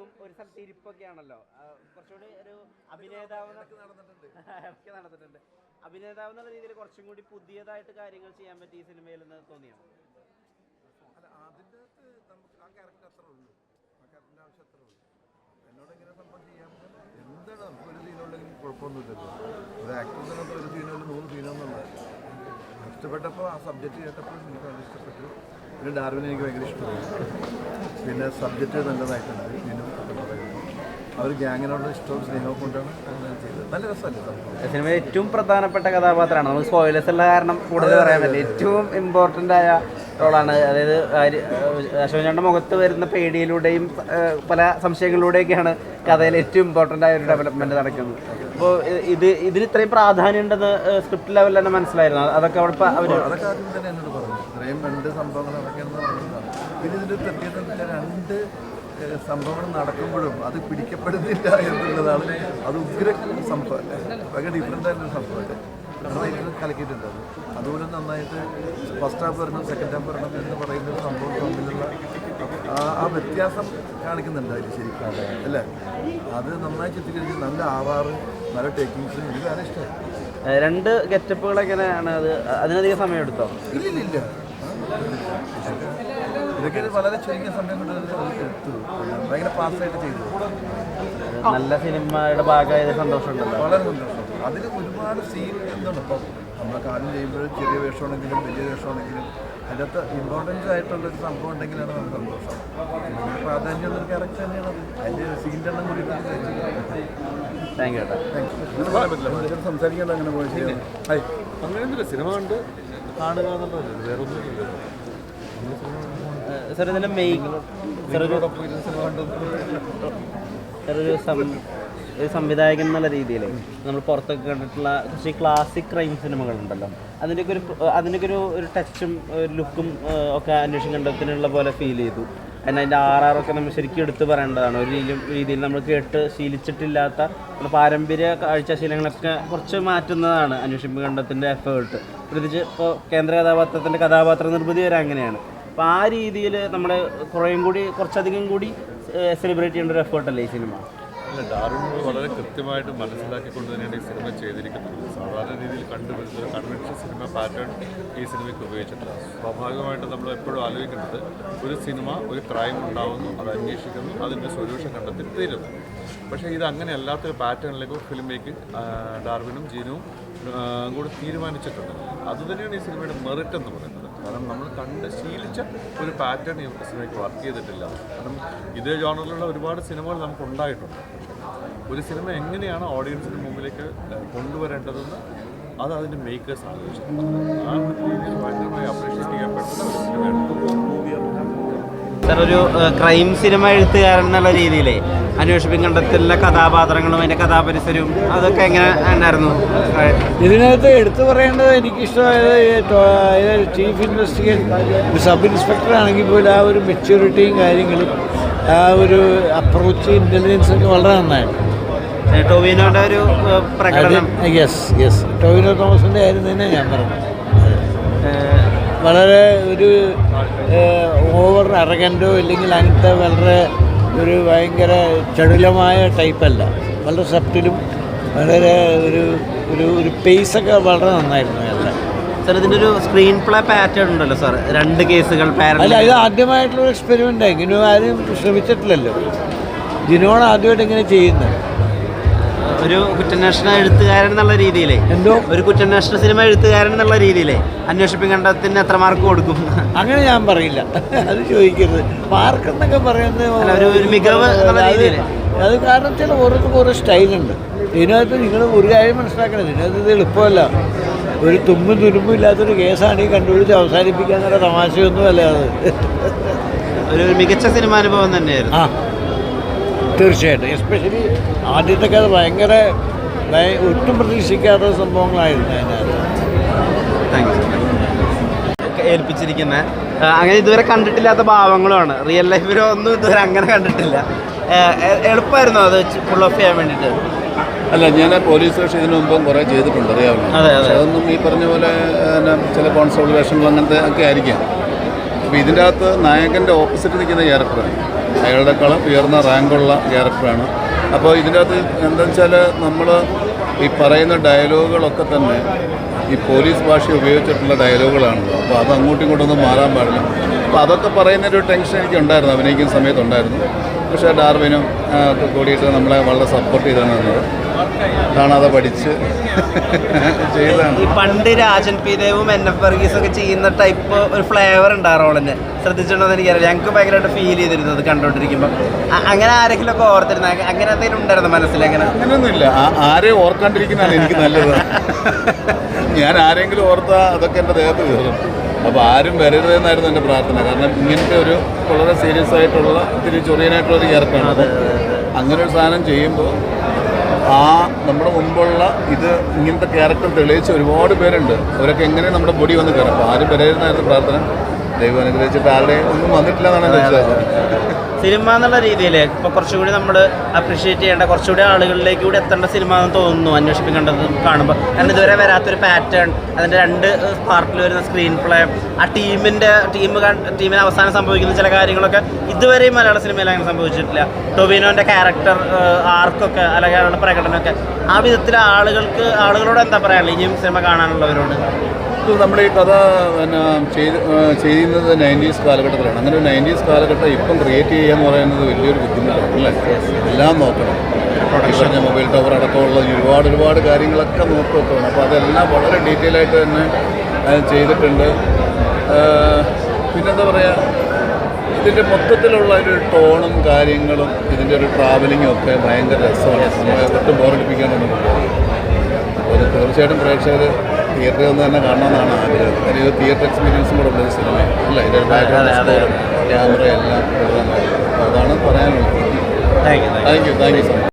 ഏറ്റവും ഒരു സ്ഥലത്ത് ഇരിപ്പൊക്കെയാണല്ലോ, കുറച്ചുകൂടി ഒരു അഭിനേതാവ് നടന്നിട്ടുണ്ട്. അഭിനേതാവ് എന്നുള്ള രീതിയിൽ കുറച്ചും കൂടി പുതിയതായിട്ട് കാര്യങ്ങൾ ചെയ്യാൻ പറ്റി ഈ സിനിമയിൽ നിന്ന് തോന്നിയോ? അതിൻ്റെ നമുക്ക് ആ ക്യാരക്ടർ അത്രേ ഉള്ളൂ, ആ ക്യാരക്ടറിൻ്റെ ആവശ്യം അത്രേ ഉള്ളൂ. എന്നോട് ഇങ്ങനെ സംഭവം ചെയ്യാൻ എന്താണ് നമുക്ക് ഒരു സീനുണ്ടെങ്കിൽ കുഴപ്പമൊന്നുമില്ലല്ലോ. ഒരു ആക്ടറിനകത്ത് ഒരു സീനുകളിൽ 100 സീനൊന്നുള്ളത് ഇഷ്ടപ്പെട്ടപ്പോൾ ആ സബ്ജക്റ്റ് കേട്ടപ്പോൾ എനിക്ക് വളരെ ഇഷ്ടപ്പെട്ടു. പിന്നെ ഡാർവിനെ എനിക്ക് ഭയങ്കര ഇഷ്ടമായി. പിന്നെ സബ്ജക്റ്റ് നല്ലതായിട്ടുണ്ട്. ഇതിനും പറയുന്നു ആ ഒരു ഗ്യാങ്ങിനോട് ഇഷ്ടവും സ്നേഹവും കൊണ്ടാണ് ചെയ്തത്. നല്ല രസമല്ലേ സിനിമ? ഏറ്റവും പ്രധാനപ്പെട്ട കഥാപാത്രമാണ്. നമുക്ക് സ്പോയിലേഴ്സ് ഉള്ള കാരണം കൂടുതൽ പറയാൻ പറ്റില്ല. ഏറ്റവും ഇമ്പോർട്ടൻ്റ് ആയ റോളാണ്. അതായത് അശോകന്റെ മുഖത്ത് വരുന്ന പേടിയിലൂടെയും പല സംശയങ്ങളിലൂടെയൊക്കെയാണ് കഥയിൽ ഏറ്റവും ഇമ്പോർട്ടൻ്റ് ആയ ഒരു ഡെവലപ്മെന്റ് നടക്കുന്നത്. അപ്പോൾ ഇതിന് ഇത്രയും പ്രാധാന്യം ഉണ്ടെന്ന് സ്ക്രിപ്റ്റ് ലെവലിൽ തന്നെ മനസ്സിലായിരുന്നു. അതൊക്കെ അവിടെ അതൊക്കെ ആദ്യം തന്നെ എന്നോട് പറഞ്ഞു. ഇത്രയും 2 സംഭവങ്ങൾ അതൊക്കെയാണെന്ന് പറഞ്ഞതാണ്. പിന്നെ ഇതിൻ്റെ പ്രത്യേകത എന്ന് വെച്ചാൽ 2 സംഭവങ്ങൾ നടക്കുമ്പോഴും അത് പിടിക്കപ്പെടുന്നില്ല എന്നുള്ളതാണ്. അത് ഉഗ്ര സംഭവം, ഭയങ്കര ഡിഫറെൻ്റ് ആയിട്ടുള്ള സംഭവമല്ലേ. നന്നായിട്ട് കലക്കിയിട്ടുണ്ട്. അതുപോലെ നന്നായിട്ട് ഫസ്റ്റ് ഹാഫ് വരണം സെക്കൻഡ് ഹാഫ് വരണം എന്ന് പറയുന്ന ഒരു സംഭവം തമ്മിലുള്ള ആ വ്യത്യാസം കാണിക്കുന്നുണ്ട് അതിൽ ശരിക്കും അല്ലേ. അത് നന്നായി ചിത്രീകരിച്ച് നല്ല ആവാറ്, നല്ല ടേക്കിങ്സ് എനിക്ക് വളരെ ഇഷ്ടമായി. 2 ഗെറ്റപ്പുകൾ എങ്ങനെയാണ്? അതിനധികം സമയം എടുത്തോ? ഇല്ലില്ല, ഇതൊക്കെ വളരെ ചുരുങ്ങിയ സമയം കൊണ്ട് എടുത്തു. ഭയങ്കര ഫാസ്റ്റായിട്ട് ചെയ്തു. നല്ല സിനിമയുടെ ഭാഗമായത് സന്തോഷമുണ്ടല്ലോ. വളരെ സന്തോഷം. അതിൽ ഒരുപാട് സീൻ എന്താണ് ഇപ്പം നമ്മളെ കാര്യം ചെയ്യുമ്പോഴും ചെറിയ വേഷമാണെങ്കിലും വലിയ വേഷമാണെങ്കിലും അതിനകത്ത് ഇമ്പോർട്ടൻസ് ആയിട്ടുള്ളൊരു സംഭവം ഉണ്ടെങ്കിലാണ് നമുക്ക് സന്തോഷം. പ്രാധാന്യമുള്ളൊരു ക്യാരക്ടർ തന്നെയാണ് അത്. അതിൻ്റെ സീൻ്റെ എണ്ണം കൂടി താങ്ക് യു ഏട്ടാ. സംസാരിക്കേണ്ട അങ്ങനെ പോയി അങ്ങനെയൊന്നുമില്ല. സിനിമ കണ്ട് കാണുക എന്നുള്ളത് വേറെ ഒന്നുമില്ല. സാർ ഇതിൻ്റെ ഒരു സംവിധായകൻ എന്നുള്ള രീതിയിൽ നമ്മൾ പുറത്തൊക്കെ കണ്ടിട്ടുള്ള കുറച്ച് ക്ലാസിക് ക്രൈം സിനിമകളുണ്ടല്ലോ, അതിൻ്റെയൊക്കെ ഒരു ടച്ചും ലുക്കും ഒക്കെ അന്വേഷണം കണ്ടെത്താനുള്ള പോലെ ഫീൽ ചെയ്തു. എന്നാൽ അതിൻ്റെ RRR നമ്മൾ ശരിക്കും എടുത്ത് പറയേണ്ടതാണ്. ഒരു രീതിയിൽ നമ്മൾ കേട്ട് ശീലിച്ചിട്ടില്ലാത്ത പാരമ്പര്യ കാഴ്ചശീലങ്ങളൊക്കെ കുറച്ച് മാറ്റുന്നതാണ് അന്വേഷിപ്പ് കണ്ടത്തിൻ്റെ എഫേർട്ട്. പ്രത്യേകിച്ച് ഇപ്പോൾ കേന്ദ്ര കഥാപാത്രത്തിൻ്റെ കഥാപാത്ര നിർമ്മിതി വരെ അങ്ങനെയാണ്. അപ്പോൾ ആ രീതിയിൽ നമ്മൾ കുറച്ചധികം കൂടി സെലിബ്രേറ്റ് ചെയ്യേണ്ട ഒരു എഫേർട്ടല്ലേ ഈ സിനിമ? അല്ല, ഡാർവിൻ വളരെ കൃത്യമായിട്ട് മനസ്സിലാക്കിക്കൊണ്ട് തന്നെയാണ് ഈ സിനിമ ചെയ്തിരിക്കുന്നത്. സാധാരണ രീതിയിൽ കണ്ടുവരുന്ന ഒരു കൺവെൻഷൻ സിനിമ പാറ്റേൺ ഈ സിനിമയ്ക്ക് ഉപയോഗിച്ചിട്ടില്ല. സ്വാഭാവികമായിട്ട് നമ്മൾ എപ്പോഴും ആലോചിക്കേണ്ടത് ഒരു സിനിമ ഒരു ക്രൈം ഉണ്ടാവുന്നു, അത് അന്വേഷിക്കുന്നു, അതിൻ്റെ സൊല്യൂഷൻ കണ്ടെത്തി തീരുന്നു. പക്ഷേ ഇത് അങ്ങനെ അല്ലാത്തൊരു പാറ്റേണിലേക്ക് ഫിലിം മേക്കിംഗ് ഡാർവിനും ജീനുവും കൂടെ തീരുമാനിച്ചിട്ടുണ്ട്. അതുതന്നെയാണ് ഈ സിനിമയുടെ മെറിറ്റ് എന്ന് പറയുന്നത്. കാരണം നമ്മൾ കണ്ട് ശീലിച്ച ഒരു പാറ്റേൺ ഈ സിനിമയ്ക്ക് വർക്ക് ചെയ്തിട്ടില്ല. കാരണം ഇതേ ജോണറിലുള്ള ഒരുപാട് സിനിമകൾ നമുക്ക് ഉണ്ടായിട്ടുണ്ട്. ഒരു സിനിമ എങ്ങനെയാണ് ഓഡിയൻസിന് മുമ്പിലേക്ക് കൊണ്ടുവരേണ്ടതെന്ന് അത് അതിൻ്റെ മേക്കേഴ്സ് ആലോചിച്ചിട്ടുണ്ട്. ആ രീതിയിൽ ഭയങ്കരമായി അപ്രീഷിയേറ്റ് ചെയ്യപ്പെടുന്ന ഒരു സിനിമയാണ്. സാർ, ഒരു ക്രൈം സിനിമ എഴുത്തുകാരൻ എന്നുള്ള രീതിയിലേ അന്വേഷിപ്പിൻ കണ്ടെത്തലിലെ കഥാപാത്രങ്ങളും അതിൻ്റെ കഥാപരിസരവും അതൊക്കെ എങ്ങനെ ഉണ്ടായിരുന്നു? ഇതിനകത്ത് എടുത്തു പറയേണ്ടത് എനിക്കിഷ്ടമായത് ചീഫ് ഇൻവെസ്റ്റിഗേഷൻ സബ് ഇൻസ്പെക്ടർ ആണെങ്കിൽ പോലും ആ ഒരു മെച്യൂരിറ്റിയും കാര്യങ്ങളും ആ ഒരു അപ്രോച്ച് ഇൻ്റലിജൻസ് ഒക്കെ വളരെ നന്നായിരുന്നു. ടോവിനോയുടെ ഒരു പ്രകടനം. യെസ് ടോവിനോ തോമസിൻ്റെ കാര്യം തന്നെ ഞാൻ പറഞ്ഞു. വളരെ ഒരു ഓവർ അറഗൻറ്റോ ഇല്ലെങ്കിൽ അങ്ങനത്തെ വളരെ ഒരു ഭയങ്കര ചടുലമായ ടൈപ്പല്ല. വളരെ സബ്റ്റിലും വളരെ ഒരു പേസൊക്കെ വളരെ നന്നായിരുന്നു എല്ലാം. സാർ, ഇതിൻ്റെ ഒരു സ്ക്രീൻ പ്ലേ പാറ്റേൺ ഉണ്ടല്ലോ സാർ, 2 കേസുകൾ അല്ല, ഇത് ആദ്യമായിട്ടുള്ള എക്സ്പെരിമെൻ്റാണ്. ഇങ്ങനെ ആരും ശ്രമിച്ചിട്ടില്ലല്ലോ. ജിനോണ് ആദ്യമായിട്ട് ഇങ്ങനെ ചെയ്യുന്നത്. ഒരു കുറ്റാന്വേഷണ എഴുത്തുകാരൻ എന്നുള്ള രീതിയിലേ ഒരു കുറ്റാന്വേഷണ സിനിമ എഴുത്തുകാരൻ എന്നുള്ള രീതിയിലേ അന്വേഷിപ്പിൻ കണ്ടത്തിന് എത്ര മാർക്ക് കൊടുക്കും? അങ്ങനെ ഞാൻ പറയില്ല, അത് ചോദിക്കരുത്. മാർക്ക് എന്നൊക്കെ പറയുന്നത് ഒരു മികവ് എന്നുള്ള രീതിയിൽ അത് കാരണം ചില ഓരോരുത്തർക്ക് ഓരോ സ്റ്റൈലുണ്ട്. ഇതിനകത്ത് നിങ്ങൾ ഒരു കാര്യം മനസ്സിലാക്കണം, ഇതിനകത്ത് ഇത് എളുപ്പമല്ല. ഒരു തുമ്പും തുരുമ്പും ഇല്ലാത്തൊരു കേസാണ് ഈ കണ്ടുപിടിച്ച് അവസാനിപ്പിക്കാൻ എന്നുള്ള തമാശയൊന്നുമല്ല അത്. ഒരു മികച്ച സിനിമാനുഭവം തന്നെയായിരുന്നു. തീർച്ചയായിട്ടും. എസ്പെഷ്യലി ആദ്യത്തൊക്കെ അത് ഭയങ്കര ഒട്ടും പ്രതീക്ഷിക്കാത്ത സംഭവങ്ങളായിരുന്നു അതിനകത്ത്. ഏൽപ്പിച്ചിരിക്കുന്ന അങ്ങനെ ഇതുവരെ കണ്ടിട്ടില്ലാത്ത ഭാവങ്ങളുമാണ്. റിയൽ ലൈഫിലോ ഒന്നും ഇതുവരെ അങ്ങനെ കണ്ടിട്ടില്ല. എളുപ്പമായിരുന്നു അത് ഫുൾ ഓഫ് ചെയ്യാൻ വേണ്ടിയിട്ട്? അല്ല, ഞാൻ പോലീസ് സ്റ്റേഷൻ ഇതിനു മുമ്പും കുറേ ചെയ്തിട്ടുണ്ട്, അറിയാവുന്ന. അതൊന്നും ഈ പറഞ്ഞ പോലെ ചില കോൺസ്റ്റബിൾ വേഷങ്ങൾ അങ്ങനത്തെ ഒക്കെ ആയിരിക്കാം. അപ്പോൾ ഇതിൻ്റെ അകത്ത് നായകൻ്റെ ഓപ്പോസിറ്റ് നിൽക്കുന്ന ക്യാരക്ടറാണ്, അയാളുടെ കളം ഉയർന്ന റാങ്കുള്ള ക്യാരക്ടറാണ്. അപ്പോൾ ഇതിൻ്റെ അകത്ത് എന്താണെന്ന് വെച്ചാൽ നമ്മൾ ഈ പറയുന്ന ഡയലോഗുകളൊക്കെ തന്നെ ഈ പോലീസ് ഭാഷ ഉപയോഗിച്ചിട്ടുള്ള ഡയലോഗുകളാണല്ലോ. അപ്പോൾ അത് അങ്ങോട്ടും ഇങ്ങോട്ടൊന്നും മാറാൻ പാടില്ല. അപ്പോൾ അതൊക്കെ പറയുന്നൊരു ടെൻഷൻ എനിക്ക് ഉണ്ടായിരുന്നു, അഭിനയിക്കുന്ന സമയത്തുണ്ടായിരുന്നു. പക്ഷേ ഡാർവിനും ഒക്കെ കൂടിയിട്ട് നമ്മളെ വളരെ സപ്പോർട്ട് ചെയ്താണ് തന്നത്. കാണാതെ പഠിച്ച് ചെയ്തതാണ്. ഈ പണ്ട് രാജൻ പി ദേവും NF വർഗീസും ഒക്കെ ചെയ്യുന്ന ടൈപ്പ് ഒരു ഫ്ലേവർ ഉണ്ട് ആ റോളിന്, ശ്രദ്ധിച്ചിട്ടുണ്ടോ എന്ന് എനിക്കറിയില്ല. ഞങ്ങൾക്ക് ഭയങ്കരമായിട്ട് ഫീൽ ചെയ്തിരുന്നത് കണ്ടുകൊണ്ടിരിക്കുമ്പോൾ. അങ്ങനെ ആരെങ്കിലും ഒക്കെ ഓർത്തിരുന്ന അങ്ങനെ എന്തെങ്കിലും ഉണ്ടായിരുന്നു മനസ്സിൽ? അങ്ങനെയൊന്നുമില്ല. ആരെയും ഓർക്കാണ്ടിരിക്കുന്നതാണ് എനിക്ക് നല്ലത്. ഞാൻ ആരെങ്കിലും ഓർത്താൽ അതൊക്കെ എൻ്റെ ദേഹത്ത് കയറും. അപ്പോൾ ആരും വരരുതെന്നായിരുന്നു എൻ്റെ പ്രാർത്ഥന. കാരണം ഇങ്ങനത്തെ ഒരു വളരെ സീരിയസ് ആയിട്ടുള്ള ഇത്തിരി ചൊറിയനായിട്ടുള്ള ഒരു ക്യാരക്ടറാണ്. അപ്പോൾ അങ്ങനെ ഒരു സാധനം ചെയ്യുമ്പോൾ നമ്മുടെ മുമ്പുള്ള ഇത് ഇങ്ങനത്തെ ക്യാരക്ടർ തെളിയിച്ച ഒരുപാട് പേരുണ്ട്. അവരൊക്കെ എങ്ങനെ നമ്മുടെ ബോഡി വന്ന് കയറും. അപ്പോൾ ആരും വരരുതെന്നായിരുന്നു പ്രാർത്ഥന. ദൈവം അനുഗ്രഹിച്ചിട്ട് ആരുടെയും ഒന്നും വന്നിട്ടില്ല എന്നാണ് എൻ്റെ വിശ്വാസം. സിനിമ എന്നുള്ള രീതിയിൽ ഇപ്പോൾ കുറച്ചുകൂടി നമ്മൾ അപ്രീഷിയേറ്റ് ചെയ്യേണ്ട, കുറച്ചുകൂടി ആളുകളിലേക്ക് കൂടി എത്തേണ്ട സിനിമ എന്ന് തോന്നുന്നു അന്വേഷിപ്പിക്കേണ്ടത് കാണുമ്പോൾ. കാരണം ഇതുവരെ വരാത്തൊരു പാറ്റേൺ, അതിൻ്റെ 2 പാർട്ടിൽ വരുന്ന സ്ക്രീൻ പ്ലേ, ആ ടീമിന് അവസാനം സംഭവിക്കുന്ന ചില കാര്യങ്ങളൊക്കെ ഇതുവരെയും മലയാള സിനിമയിൽ അങ്ങനെ സംഭവിച്ചിട്ടില്ല. ടൊവിനോൻ്റെ ക്യാരക്ടർ ആർക്കൊക്കെ അല്ലെങ്കിൽ അയാളുടെ പ്രകടനമൊക്കെ ആ വിധത്തിൽ ആളുകളോട് എന്താ പറയാനുള്ളത് ഇനിയും സിനിമ കാണാനുള്ളവരോട്? നമ്മൾ ഈ കഥ പിന്നെ ചെയ്യുന്നത് 90s കാലഘട്ടത്തിലാണ്. അങ്ങനെ ഒരു 90s കാലഘട്ടം ഇപ്പം ക്രിയേറ്റ് ചെയ്യുക എന്ന് പറയുന്നത് വലിയൊരു ബുദ്ധിമുട്ടാണ് അല്ലേ. എല്ലാം നോക്കണം. പ്രൊഡക്ഷൻ, മൊബൈൽ ടവർ അടക്കമുള്ള ഒരുപാട് കാര്യങ്ങളൊക്കെ നോക്കുകയാണ്. അപ്പോൾ അതെല്ലാം വളരെ ഡീറ്റെയിൽ ആയിട്ട് തന്നെ ചെയ്തിട്ടുണ്ട്. പിന്നെന്താ പറയുക, ഇതിൻ്റെ മൊത്തത്തിലുള്ള ഒരു ടോണും കാര്യങ്ങളും ഇതിൻ്റെ ഒരു ട്രാവലിങ്ങും ഒക്കെ ഭയങ്കര രസമാണ്. നമ്മളെ ഒട്ടും ബോറടിപ്പിക്കാനൊന്നും അത് തീർച്ചയായിട്ടും പ്രേക്ഷകർ തിയേറ്ററിൽ ഒന്ന് തന്നെ കാണണമെന്നാണ് ആഗ്രഹം. ഒരു തിയേറ്റർ എക്സ്പീരിയൻസും കൂടെ ഉള്ളൊരു സിനിമ അല്ല. ഇതിൻ്റെ ബാക്ക്ഗ്രൗണ്ട് സ്കോറും ക്യാമറ എല്ലാം അതാണ് പറയാനുള്ളത്. Thank you so much.